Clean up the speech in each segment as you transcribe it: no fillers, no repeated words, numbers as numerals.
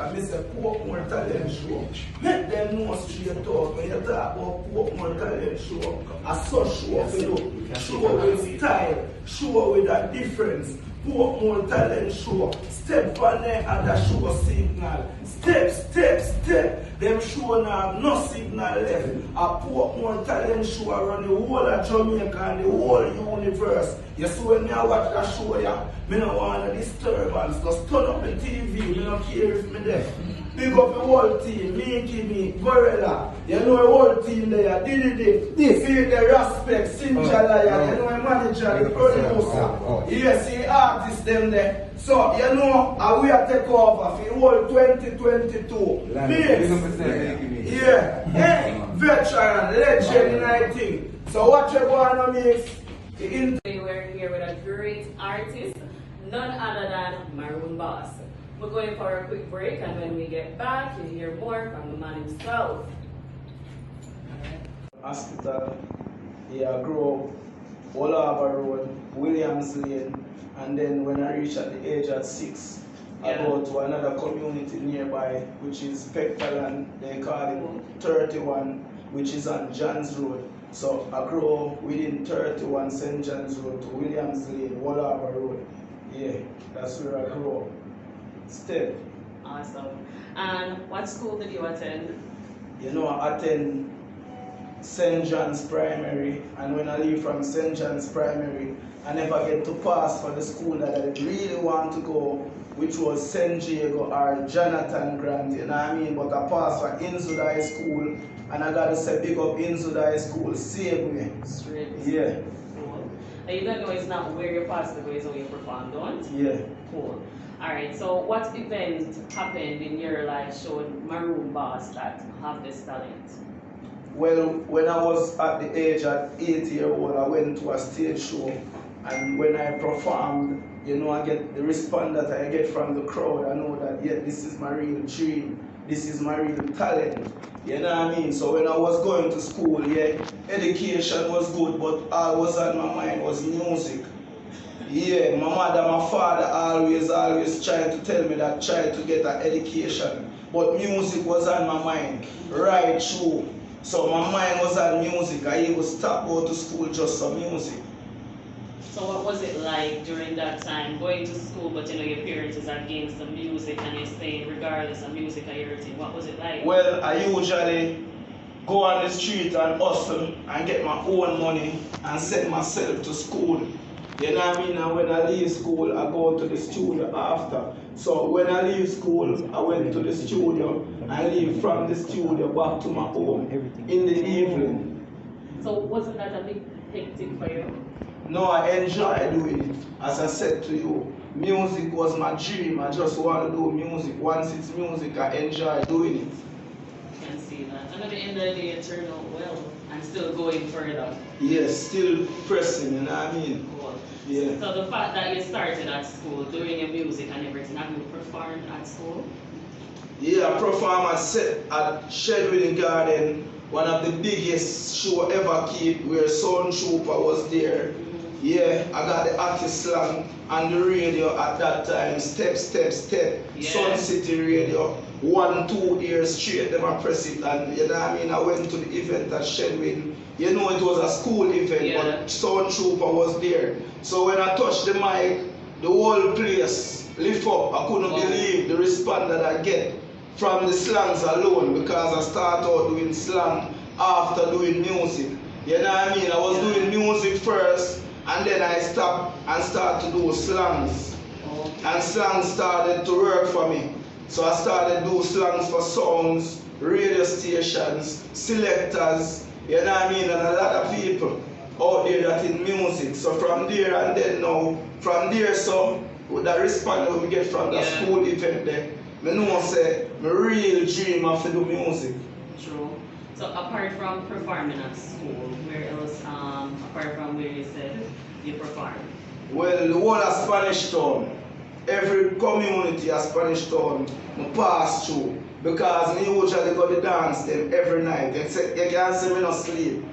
I miss a Portmore talent show. Make them know straight talk when you talk about Portmore talent show. A such show for you. Show with style, show with a difference. Portmore talent show. Step on there and the show signal. Step. Them show now no signal left. A Portmore talent show around the whole of Jamaica and the whole universe. You see when I watch that show, yeah, me no want a disturbance. Just turn up the TV, me no care if me there. Big up the whole team, me, Gorilla. You know the whole team there, did this. Feel the respect, Sinjalaya, you know the manager, the producer. Yes, the artists them there. So, you know, we are take over for the whole 2022. Yeah, hey, veteran, legend, I think. So what you want to mix? We're here with a great artist, none other than Maroon Boss. We're going for a quick break, and when we get back, you'll hear more from the man himself. Hospital, I grew up all over road, Williams Lane, and then when I reached at the age of 6, I go to another community nearby, which is Pectaland, they call it 31, which is on John's Road. So I grew up within 31 St. John's Road to Williams Lane, Wallava Road. Yeah, that's where I grew up. Step. Awesome. And what school did you attend? You know, I attend St. John's Primary, and when I leave from St. John's Primary, I never get to pass for the school that I really want to go, which was St. Diego or Jonathan Grant, you know what I mean? But I passed for Innswood High School, and I got to say big up Innswood High School, save me. Straight. Yeah. Cool. And you don't know it's not where you passed, but it's how you perform, don't? Yeah. Cool. Alright, so what event happened in your life showed Maroon Boss that have this talent? Well, when I was at the age of 8 years old, I went to a stage show, and when I performed, you know, I get the response that I get from the crowd. I know that, yeah, this is my real dream, this is my real talent, you know what I mean? So when I was going to school, yeah, education was good, but all was on my mind was music. Yeah, my mother, my father always trying to tell me that try to get an education, but music was on my mind, right through. So my mind was on music. I even stopped going to school just for music. So what was it like during that time, going to school, but you know your parents is against the music and you're staying regardless of music and everything? What was it like? Well, I usually go on the street and hustle and get my own money and send myself to school. You know what I mean? And when I leave school, I go to the studio after. So when I leave school, I went to the studio. I leave from the studio back to my home in the evening. So wasn't that a big hectic for you? No, I enjoy doing it. As I said to you, music was my dream. I just want to do music. Once it's music, I enjoy doing it. I can see that. And at the end of the day, it turned out well and still going further. Yes, still pressing, you know what I mean? Cool. Yeah. So the fact that you started at school, doing your music and everything, have you performed at school? Yeah, I performed at Shedwin Garden, one of the biggest show ever keep, where Sound Trooper was there. Yeah, I got the artist slang on the radio at that time, Step. Yeah. Sun City Radio, 1-2 years straight, them I press it, and you know what I mean, I went to the event at Shedwin. You know, it was a school event, but Sound Trooper was there. So when I touched the mic, the whole place lift up. I couldn't believe the response that I get from the slangs alone, because I started out doing slang after doing music. You know what I mean? I was doing music first, and then I stopped and started to do slangs. And slangs started to work for me. So I started to do slangs for songs, radio stations, selectors, you know what I mean, and a lot of people out there that in music. So from there and then now, from there so, with the response that we get from the school event there, I know say, my real dream of to do music. True. So apart from performing at school, where else, apart from where you said you perform? Well, the whole of Spanish Town, every community of Spanish Town, I pass through. Because me usually go to dance them every night. You can't see me not sleep.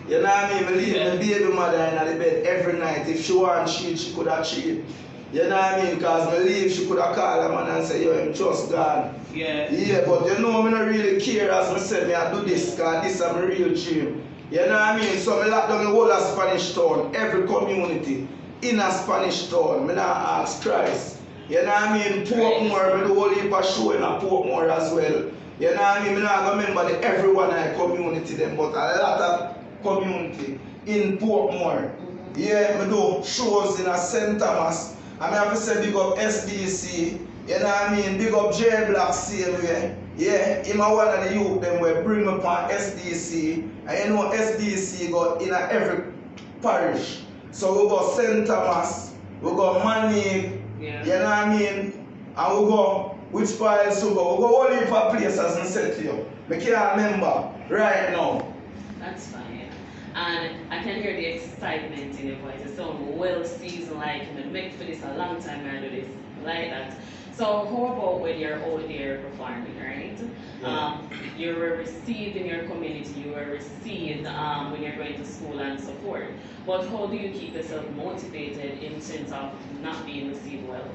You know what I mean? I leave my baby mother in the bed every night. If she want cheat, she could have cheat. You know what I mean? Because I believe she could have called a man and say, yo, I'm just gone. Yeah. Yeah, but you know, I don't really care as I said, I do this because this is my real dream. You know what I mean? So I lock down the whole of Spanish Town, every community in a Spanish Town. I don't ask Christ. You know what I mean? Portmore, I do a whole heap of show in a Portmore as well. You know what I mean? I don't remember everyone in the community them, but a lot of community in Portmore. Yeah, I do shows in a St. Thomas. I have to say big up SDC. You know what I mean? Big up J Black same way. Yeah, him a one of the youth them will bring up on SDC. And you know SDC got in every parish. So we go St. Thomas, we go Manny, yeah. You know what I mean? And we go which part else we go? We go all heap of places and set you. I can't remember right now. That's fine. And I can hear the excitement in your voice. You sound well seasoned, like you've been making for this a long time and do this like that. So how about when you're out there performing, right? Yeah. You were received in your community, you were received when you're going to school and so forth. But how do you keep yourself motivated in sense of not being received well?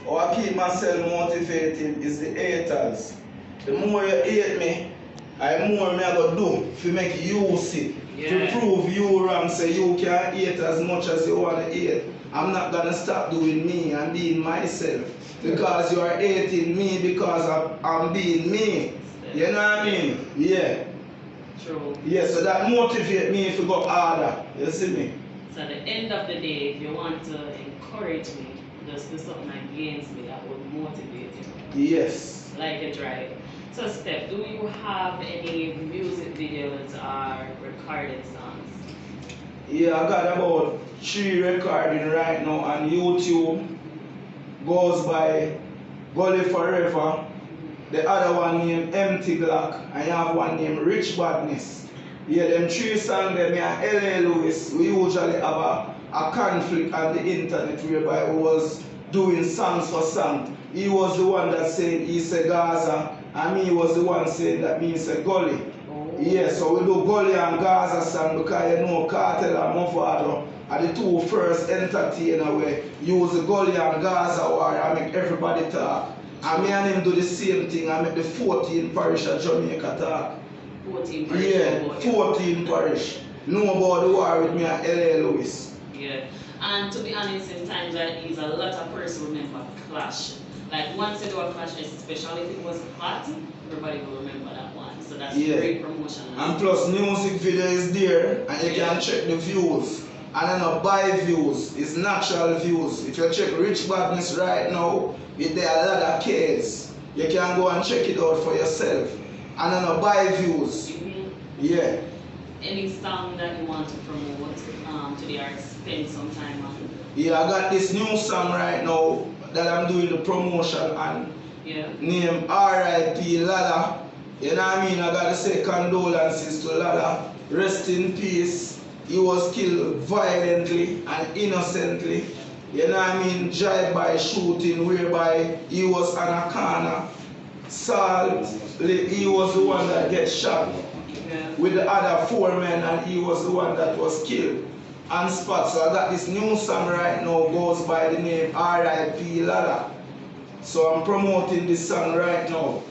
How I keep myself motivated is the haters. The more you hate me, the more me I go do to make you see. Yeah. To prove you wrong, say you can hate as much as you want to hate. I'm not gonna stop doing me and being myself. Because you are hating me because I'm being me. You know what I mean? Yeah. True. Yeah, so that motivates me if you go harder. You see me? So at the end of the day, if you want to encourage me, just do something against me that would motivate you. Yes. Like a drive. So Steph, do you have any music videos or recorded songs? Yeah, I got about 3 recording right now on YouTube. Goes by Gully Forever. The other one named Empty Glock. I have one named Rich Badness. Yeah, them 3 songs there, me and L.A. Lewis, we usually have a conflict on the internet whereby we was doing songs for song. He was the one that said he said Gaza, and me was the one saying that me said Gully. Oh. Yeah, so we do Gully and Gaza song because you know Cartel and Mofado are the 2 first entertainer where use the Gully and Gaza war and make everybody talk. And me and him do the same thing and make the 14 parish of Jamaica talk. 14 parish. Yeah, 14 parish. Know about the war with me and L.A. Lewis. Yeah. And to be honest, in times like these, a lot of persons remember Clash. Like once they do a Clash, especially if it was hot, everybody will remember that one. So that's great promotion. And plus music video is there and you can check the views. And then not buy views, it's natural views. If you check Rich Badness right now, there are a lot of kids. You can go and check it out for yourself. And then not buy views. Yeah. Any song that you want to promote to the arts, spend some time on? Yeah, I got this new song right now that I'm doing the promotion on. Yeah. Named R.I.P. Lada. You know what I mean? I gotta say condolences to Lada. Rest in peace. He was killed violently and innocently. You know what I mean? Drive-by shooting whereby he was on a corner. Salt, he was the one that gets shot. Yeah. With the other 4 men and he was the one that was killed on spot. So I got this new song right now goes by the name R.I.P. Lada. So I'm promoting this song right now.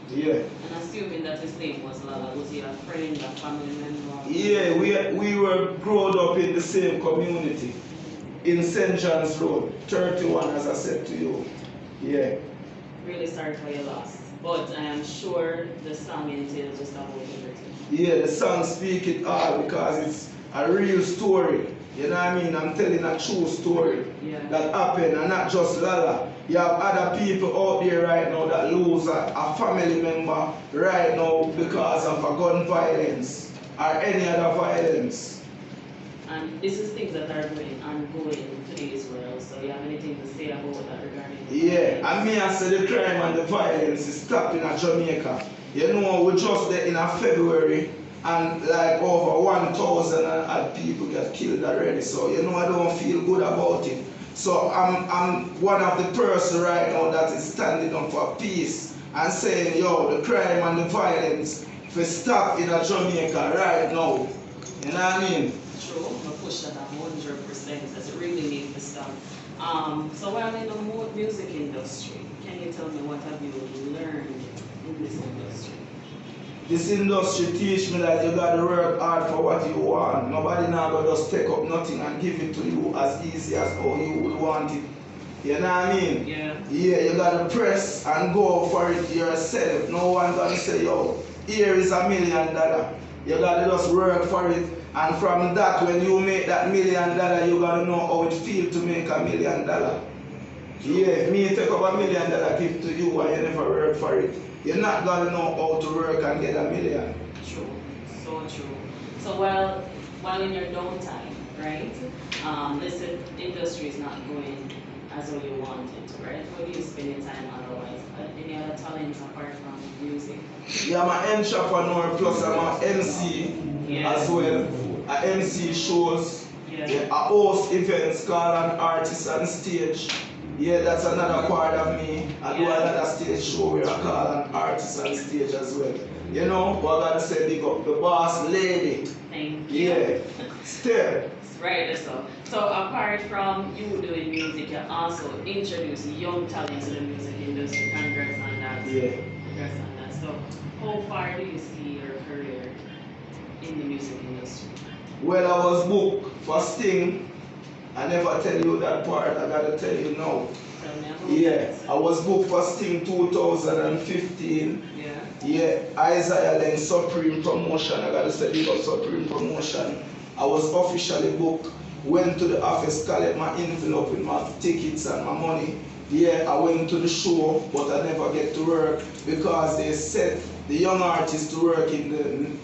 Yeah. And assuming that his name was Lala, was he a friend, a family member? Yeah, we were grown up in the same community in St. John's Road, 31 as I said to you. Yeah. Really sorry for your loss. But I am sure the song entails just about everything. Yeah, the song speak it all because it's a real story. You know what I mean? I'm telling a true story that happened and not just Lala. You have other people out there right now that lose a family member right now because of a gun violence or any other violence. And this is things that are ongoing in today's world. So you have anything to say about that regarding? Yeah, and me I say the crime and the violence is stopping in Jamaica. You know, we just there in February and like over 1,000 people get killed already. So you know I don't feel good about it. So I'm one of the person right now that is standing up for peace and saying, yo, the crime and the violence will stop in Jamaica right now. You know what I mean? True, I push that 100% because it really needs to stop. So while in the music industry, can you tell me what have you learned in this industry? This industry teach me that you gotta work hard for what you want. Nobody now gonna just take up nothing and give it to you as easy as how you would want it. You know what I mean? Yeah. Yeah, you gotta press and go for it yourself. No one gonna say, yo, here is $1 million. You gotta just work for it. And from that, when you make that $1 million, you gotta know how it feels to make $1 million. Yeah, me take up $1 million give to you and you never work for it. You're not gonna know how to work and get $1 million. True, so true. So while in your downtime, right? Let's say the industry is not going as though you want it, right? Where do you spend your time otherwise? Any other talents apart from music? Yeah, I'm an entrepreneur plus I'm an MC as well. I MC shows. Yeah, I host events called an artist on stage. Yeah, that's another part of me. I do another stage show where I call an artist on stage as well. You know, but I gotta say big up the boss lady. Thank you. Yeah, still. Right, so apart from you doing music, you also introduce young talent to the music industry. Congrats on that. Yeah. Congrats on that. So how far do you see your career in the music industry? Well, I was booked for Sting. I never tell you that part, I gotta tell you now. Tell me about Yeah, I was booked for Sting 2015. Yeah, Isaiah then Supreme Promotion, I gotta say big up Supreme Promotion. I was officially booked, went to the office, collect my envelope with my tickets and my money. Yeah, I went to the show, but I never get to work because they set the young artists to work in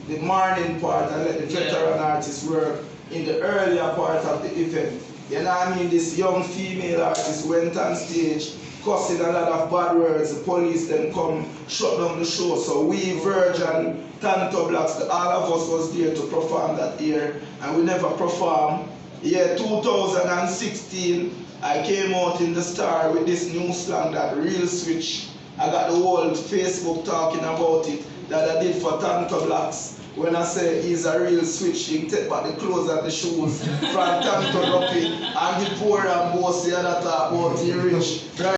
the morning part and let the veteran artists work in the earlier part of the event. You know what I mean? This young female artist went on stage, cussing a lot of bad words. The police then come shut down the show. So we, Virgin, Tanto Blacks, all of us was there to perform that year, and we never performed. Yeah, 2016, I came out in the Star with this new slang, that real switch. I got the whole Facebook talking about it that I did for Tanto Blacks. When I say he's a real switch, he can take back the clothes and the shoes from Tanto Duppy and the poor and bossy that talk about he rich. Right?